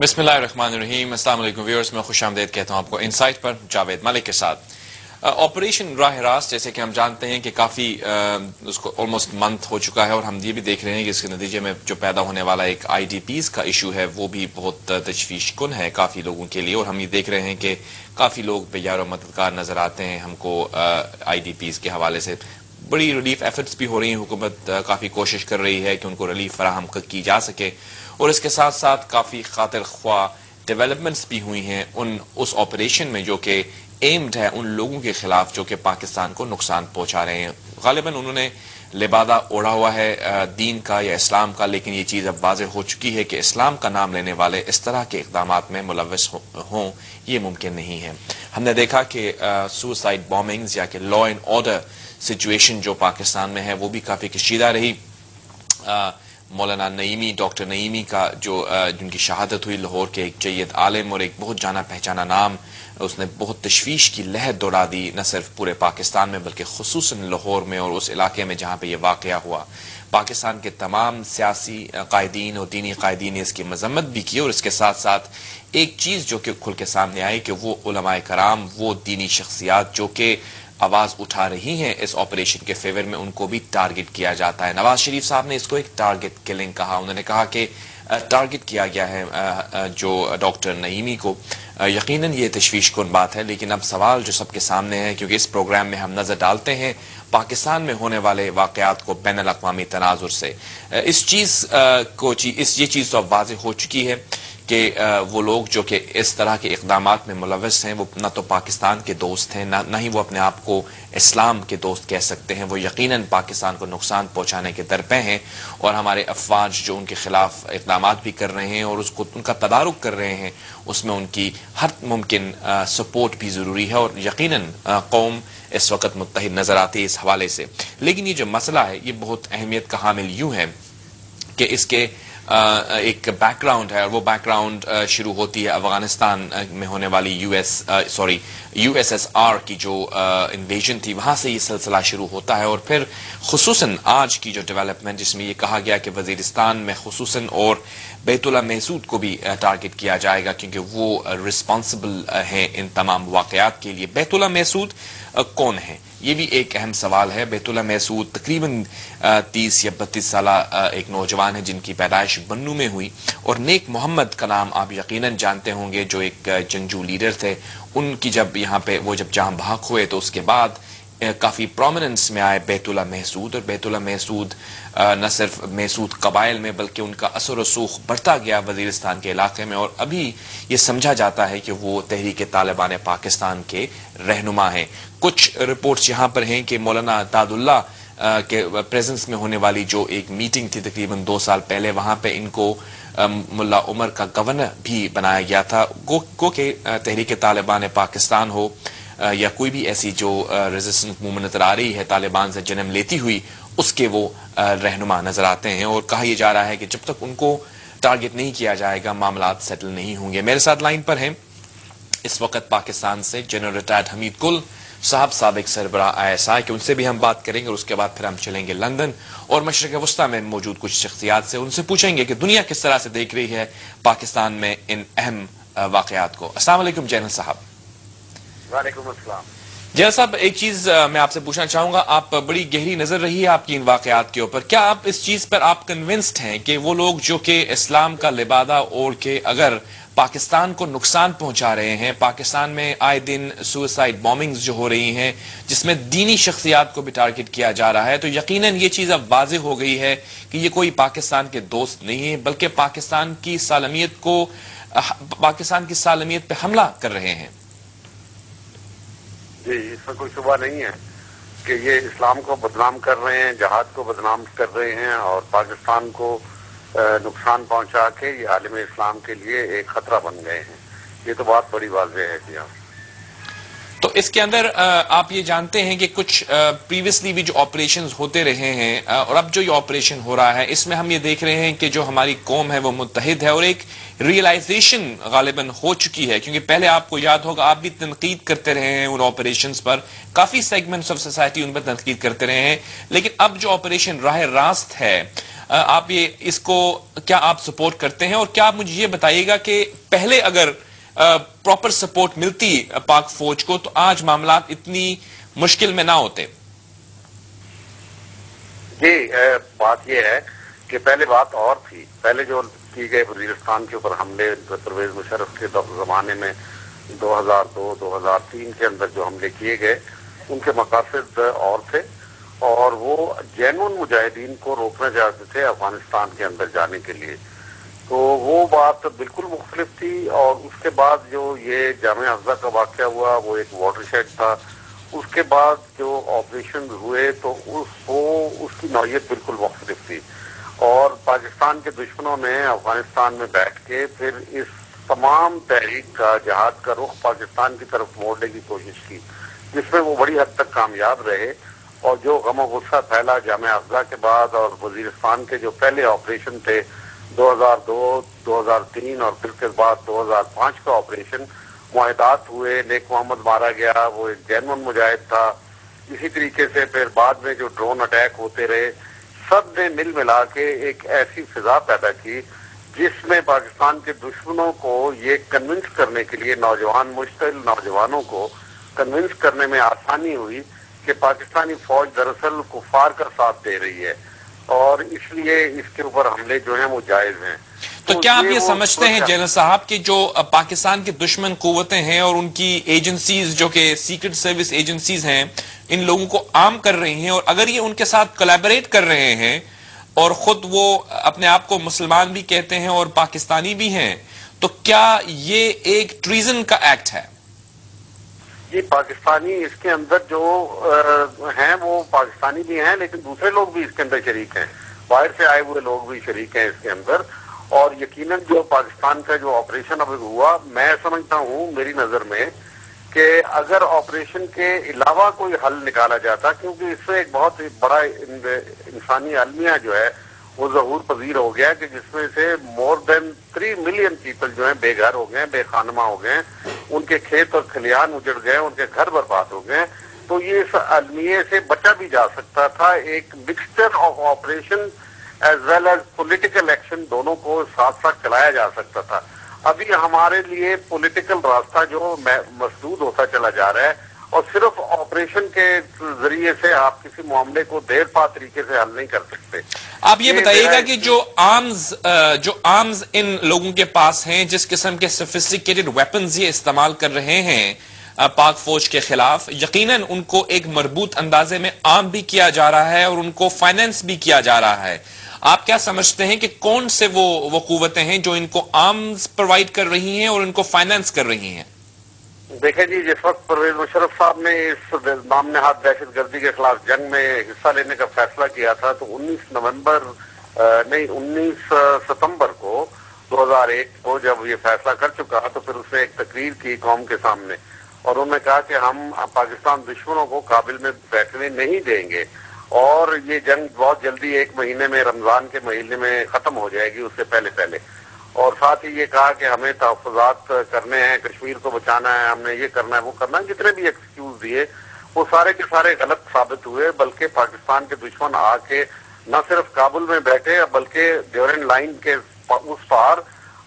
بسم اللہ الرحمن الرحیم. السلام علیکم ویورز، میں خوش آمدید کہتا ہوں آپ کو انسائٹ پر جاوید ملک کے ساتھ. آپریشن راہ راست جیسے کہ ہم جانتے ہیں کہ کافی اس کو آلموسٹ منتھ ہو چکا ہے، اور ہم یہ بھی دیکھ رہے ہیں کہ اس کے نتیجے میں جو پیدا ہونے والا ایک آئی ڈی پیز کا ایشو ہے وہ بھی بہت تشویش کن ہے کافی لوگوں کے لیے، اور ہم یہ دیکھ رہے ہیں کہ کافی لوگ بے یار و مددگار نظر آتے ہیں ہم کو آئی ڈی پیز کے حوالے سے. بڑی ریلیف ایفرٹس بھی ہو رہی ہیں، حکومت کافی کوشش کر رہی ہے کہ ان کو ریلیف فراہم کی جا سکے، اور اس کے ساتھ ساتھ کافی خاطر خواہ ڈیولپمنٹس بھی ہوئی ہیں اس آپریشن میں جو کہ ایمڈ ہے ان لوگوں کے خلاف جو کہ پاکستان کو نقصان پہنچا رہے ہیں. غالباً انہوں نے لبادہ اوڑھا ہوا ہے دین کا یا اسلام کا، لیکن یہ چیز اب واضح ہو چکی ہے کہ اسلام کا نام لینے والے اس طرح کے اقدامات میں ملوث ہوں یہ ممکن نہیں ہے. ہم نے دیکھا کہ سوسائڈ بامبنگز یا کہ لا اینڈ آرڈر سچویشن جو پاکستان میں ہے وہ بھی کافی کشیدہ رہی. مولانا نعیمی، ڈاکٹر نعیمی کا جن کی شہادت ہوئی، لاہور کے ایک جید عالم اور ایک بہت جانا پہچانا نام، اس نے بہت تشویش کی لہر دوڑا دی نہ صرف پورے پاکستان میں بلکہ خصوصاً لاہور میں اور اس علاقے میں جہاں پہ یہ واقعہ ہوا. پاکستان کے تمام سیاسی قائدین اور دینی قائدین نے اس کی مذمت بھی کی، اور اس کے ساتھ ساتھ ایک چیز جو کہ کھل کے سامنے آئی کہ وہ علماء کرام، وہ دینی شخصیات جو کہ آواز اٹھا رہی ہیں اس آپریشن کے فیور میں، ان کو بھی ٹارگٹ کیا جاتا ہے. نواز شریف صاحب نے اس کو ایک ٹارگٹ کلنگ کہا. انہوں نے کہا کہ ٹارگٹ کیا گیا ہے جو ڈاکٹر نعیمی کو. یقیناً یہ تشویش کن بات ہے، لیکن اب سوال جو سب کے سامنے ہے، کیونکہ اس پروگرام میں ہم نظر ڈالتے ہیں پاکستان میں ہونے والے واقعات کو بین الاقوامی تناظر سے، اس چیز یہ چیز تو اب واضح ہو چکی ہے کہ وہ لوگ جو کہ اس طرح کے اقدامات میں ملوث ہیں وہ نہ تو پاکستان کے دوست ہیں، نہ ہی وہ اپنے آپ کو اسلام کے دوست کہہ سکتے ہیں. وہ یقیناً پاکستان کو نقصان پہنچانے کے درپے ہیں، اور ہمارے افواج جو ان کے خلاف اقدامات بھی کر رہے ہیں اور ان کا تدارک کر رہے ہیں، اس میں ان کی ہر ممکن سپورٹ بھی ضروری ہے، اور یقیناً قوم اس وقت متحد نظر آتی ہے اس حوالے سے. لیکن یہ جو مسئلہ ہے یہ بہت اہمیت کا حامل یوں ہے کہ اس کے ایک بیک گراؤنڈ ہے، اور وہ بیک گراؤنڈ شروع ہوتی ہے افغانستان میں ہونے والی یو ایس ایس آر کی جو انویژن تھی، وہاں سے یہ سلسلہ شروع ہوتا ہے. اور پھر خصوصاً آج کی جو ڈیولپمنٹ جس میں یہ کہا گیا کہ وزیرستان میں خصوصاً اور بیت اللہ محسود کو بھی ٹارگٹ کیا جائے گا کیونکہ وہ رسپانسبل ہیں ان تمام واقعات کے لیے. بیت اللہ محسود کون ہے؟ یہ بھی ایک اہم سوال ہے. بیت اللہ محسود تقریباً 30 یا 32 سالہ ایک نوجوان ہے جن کی پیدائش بنو میں ہوئی، اور نیک محمد کا نام آپ یقیناً جانتے ہوں گے جو ایک جنگجو لیڈر تھے. ان کی جب یہاں پہ وہ جب جہاں بھاگ ہوئے تو اس کے بعد کافی پرومیننس میں آئے بیت اللہ محسود، اور بیت اللہ محسود نہ صرف محسود قبائل میں بلکہ ان کا اثر و رسوخ بڑھتا گیا وزیرستان کے علاقے میں، اور ابھی یہ سمجھا جاتا ہے کہ وہ تحریک طالبان پاکستان کے رہنما ہیں. کچھ رپورٹس یہاں پر ہیں کہ مولانا داد اللہ کے پریزنس میں ہونے والی جو ایک میٹنگ تھی تقریباً 2 سال پہلے، وہاں پہ ان کو ملا عمر کا گورنر بھی بنایا گیا تھا. گو کہ تحریک طالبان پاکستان ہو یا کوئی بھی ایسی جو ریزسٹنس موومنٹ نظر آ رہی ہے طالبان سے جنم لیتی ہوئی، اس کے وہ رہنما نظر آتے ہیں، اور کہا یہ جا رہا ہے کہ جب تک ان کو ٹارگٹ نہیں کیا جائے گا معاملات سیٹل نہیں ہوں گے. میرے ساتھ لائن پر ہیں اس وقت پاکستان سے جنرل ریٹائرڈ حمید گل صاحب، سابق سربراہ ISI کہ ان سے بھی ہم بات کریں گے، اور اس کے بعد پھر ہم چلیں گے لندن اور مشرق وسطیٰ میں موجود کچھ شخصیات سے، ان سے پوچھیں گے کہ دنیا کس طرح سے دیکھ رہی ہے پاکستان میں ان اہم واقعات کو. السلام علیکم جنرل صاحب. وعلیکم السلام. جنرل صاحب، ایک چیز میں آپ سے پوچھنا چاہوں گا، آپ بڑی گہری نظر رہی ہے آپ کی ان واقعات کے اوپر، کیا آپ اس چیز پر آپ کنونسڈ ہیں کہ وہ لوگ جو کہ اسلام کا لبادہ اوڑھ کے اگر پاکستان کو نقصان پہنچا رہے ہیں، پاکستان میں آئے دن سوسائڈ بامبنگز جو ہو رہی ہیں جس میں دینی شخصیات کو بھی ٹارگٹ کیا جا رہا ہے، تو یقیناً یہ چیز اب واضح ہو گئی ہے کہ یہ کوئی پاکستان کے دوست نہیں ہے بلکہ پاکستان کی سالمیت پہ حملہ کر رہے ہیں؟ جی، اس میں کوئی شبہ نہیں ہے کہ یہ اسلام کو بدنام کر رہے ہیں، جہاد کو بدنام کر رہے ہیں، اور پاکستان کو نقصان پہنچا کے یہ عالم اسلام کے لیے ایک خطرہ بن گئے ہیں. یہ تو بات بڑی واضح ہے جی. تو اس کے اندر آپ یہ جانتے ہیں کہ کچھ پریویسلی بھی جو آپریشنز ہوتے رہے ہیں اور اب جو یہ آپریشن ہو رہا ہے اس میں ہم یہ دیکھ رہے ہیں کہ جو ہماری قوم ہے وہ متحد ہے، اور ایک ریئلائزیشن غالباً ہو چکی ہے، کیونکہ پہلے آپ کو یاد ہوگا آپ بھی تنقید کرتے رہے ہیں ان آپریشنز پر، کافی سیگمنٹس آف سوسائٹی ان پر تنقید کرتے رہے ہیں، لیکن اب جو آپریشن راہ راست ہے آپ اس کو کیا آپ سپورٹ کرتے ہیں؟ اور کیا آپ مجھے یہ بتائیے گا کہ پہلے اگر پراپر سپورٹ ملتی پاک فوج کو تو آج معاملات اتنی مشکل میں نہ ہوتے؟ جی، بات یہ ہے کہ پہلے بات اور تھی. پہلے جو کی گئے وزیرستان کے اوپر حملے پرویز مشرف کے زمانے میں 2002-2003 کے اندر جو حملے کیے گئے ان کے مقاصد اور تھے اور وہ جینون مجاہدین کو روکنا چاہتے تھے افغانستان کے اندر جانے کے لیے. تو وہ بات بالکل مختلف تھی. اور اس کے بعد جو یہ جامعہ افضہ کا واقعہ ہوا وہ ایک واٹر شیڈ تھا. اس کے بعد جو آپریشن ہوئے تو اس کی نوعیت بالکل مختلف تھی. اور پاکستان کے دشمنوں نے افغانستان میں بیٹھ کے پھر اس تمام تحریک کا جہاد کا رخ پاکستان کی طرف موڑنے کی کوشش کی، جس میں وہ بڑی حد تک کامیاب رہے. اور جو غم و غصہ پھیلا جامعہ افضہ کے بعد اور وزیرستان کے جو پہلے آپریشن تھے 2002 2003 اور پھر کے بعد 2005 کا آپریشن، معاہدات ہوئے، نیک محمد مارا گیا، وہ ایک جینون مجاہد تھا. اسی طریقے سے پھر بعد میں جو ڈرون اٹیک ہوتے رہے، سب نے مل ملا کے ایک ایسی فضا پیدا کی جس میں پاکستان کے دشمنوں کو یہ کنونس کرنے کے لیے مشتعل نوجوانوں کو کنونس کرنے میں آسانی ہوئی کہ پاکستانی فوج دراصل کفار کا ساتھ دے رہی ہے اور اس لیے اس کے اوپر حملے جو ہیں وہ جائز ہیں. تو کیا آپ یہ سمجھتے ہیں جنرل صاحب کہ جو پاکستان کی دشمن قوتیں ہیں اور ان کی ایجنسیز جو کہ سیکرٹ سروس ایجنسیز ہیں ان لوگوں کو عام کر رہی ہیں، اور اگر یہ ان کے ساتھ کولیبریٹ کر رہے ہیں اور خود وہ اپنے آپ کو مسلمان بھی کہتے ہیں اور پاکستانی بھی ہیں، تو کیا یہ ایک ٹریزن کا ایکٹ ہے؟ جی، پاکستانی اس کے اندر جو ہیں وہ پاکستانی بھی ہیں لیکن دوسرے لوگ بھی اس کے اندر شریک ہیں، باہر سے آئے ہوئے لوگ بھی شریک ہیں اس کے اندر. اور یقیناً جو پاکستان کا جو آپریشن اب ہوا، میں سمجھتا ہوں میری نظر میں کہ اگر آپریشن کے علاوہ کوئی حل نکالا جاتا، کیونکہ اس سے ایک بہت بڑا انسانی المیہ جو ہے وہ ظہور پذیر ہو گیا کہ جس میں سے مور دین 3 ملین پیپل جو ہیں بے گھر ہو گئے، بے خانمہ ہو گئے، ان کے کھیت اور کھلیان اجڑ گئے، ان کے گھر برباد ہو گئے. تو یہ اس المیے سے بچا بھی جا سکتا تھا. ایک mixture of operation as well as political action دونوں کو ساتھ ساتھ چلایا جا سکتا تھا. ابھی ہمارے لیے پولیٹیکل راستہ جو مسدود ہوتا چلا جا رہا ہے اور صرف آپریشن کے ذریعے سے آپ کسی معاملے کو دیر پا طریقے سے حل نہیں کر سکتے. آپ یہ بتائیے گا کہ جو آرمز ان لوگوں کے پاس ہیں، جس قسم کے سوفسٹیکیٹڈ ویپنز یہ استعمال کر رہے ہیں پاک فوج کے خلاف، یقیناً ان کو ایک مربوط اندازے میں عام بھی کیا جا رہا ہے اور ان کو فائنینس بھی کیا جا رہا ہے. آپ کیا سمجھتے ہیں کہ کون سے وہ قوتیں ہیں جو ان کو آرمز پرووائڈ کر رہی ہیں اور ان کو فائنینس کر رہی ہیں؟ دیکھیں جی، جس وقت پرویز مشرف صاحب نے اس نام نہاد دہشت گردی کے خلاف جنگ میں حصہ لینے کا فیصلہ کیا تھا تو 19 ستمبر کو 2001 کو جب یہ فیصلہ کر چکا تو پھر اس نے ایک تقریر کی قوم کے سامنے اور انہوں نے کہا کہ ہم پاکستان دشمنوں کو کابل میں بیٹھنے نہیں دیں گے اور یہ جنگ بہت جلدی 1 مہینے میں رمضان کے مہینے میں ختم ہو جائے گی اس سے پہلے. اور ساتھ ہی یہ کہا کہ ہمیں تحفظات کرنے ہیں، کشمیر کو بچانا ہے، ہم نے یہ کرنا ہے وہ کرنا ہے. جتنے بھی ایکسکیوز دیے وہ سارے کے سارے غلط ثابت ہوئے، بلکہ پاکستان کے دشمن آ کے نہ صرف کابل میں بیٹھے بلکہ ڈیورنٹ لائن کے اس پار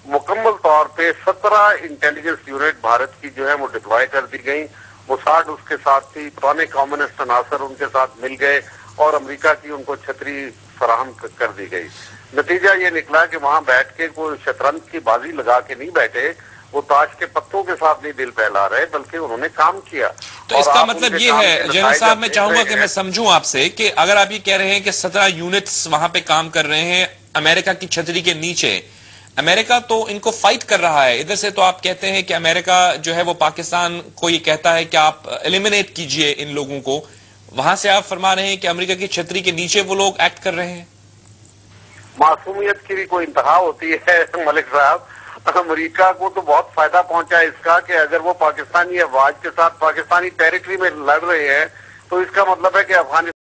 مکمل طور پہ 17 انٹیلیجنس یونٹ بھارت کی جو ہے وہ ڈپلوائے کر دی گئی. موساد اس کے ساتھ تھی، پرانے کمیونسٹ عناصر ان کے ساتھ مل گئے اور امریکہ کی ان کو چھتری فراہم کر دی گئی. نتیجہ یہ نکلا کہ وہاں بیٹھ کے کوئی شطرنج کی بازی لگا کے نہیں بیٹھے، وہ تاش کے پتوں کے ساتھ نہیں دل پہلا رہے بلکہ انہوں نے کام کیا. تو اس کا مطلب یہ ہے جنرل صاحب، میں چاہوں گا کہ میں سمجھوں آپ سے کہ اگر آپ یہ کہہ رہے ہیں کہ 17 یونٹس وہاں پہ کام کر رہے ہیں امریکہ کی چھتری کے نیچے، امریکہ تو ان کو فائٹ کر رہا ہے. ادھر سے تو آپ کہتے ہیں کہ امریکہ جو ہے وہ پاکستان کو یہ کہتا ہے کہ آپ ایلیمنیٹ کیجئے ان لوگوں کو، وہاں سے آپ فرما رہے ہیں کہ امریکہ کی چھتری کے نیچے وہ لوگ ایکٹ کر رہے ہیں. معصومیت کی بھی کوئی انتہا ہوتی ہے ملک صاحب. امریکہ کو تو بہت فائدہ پہنچا اس کا کہ اگر وہ پاکستانی افواج کے ساتھ پاکستانی ٹیریٹری میں لڑ رہے ہیں تو اس کا مطلب ہے کہ افغانستان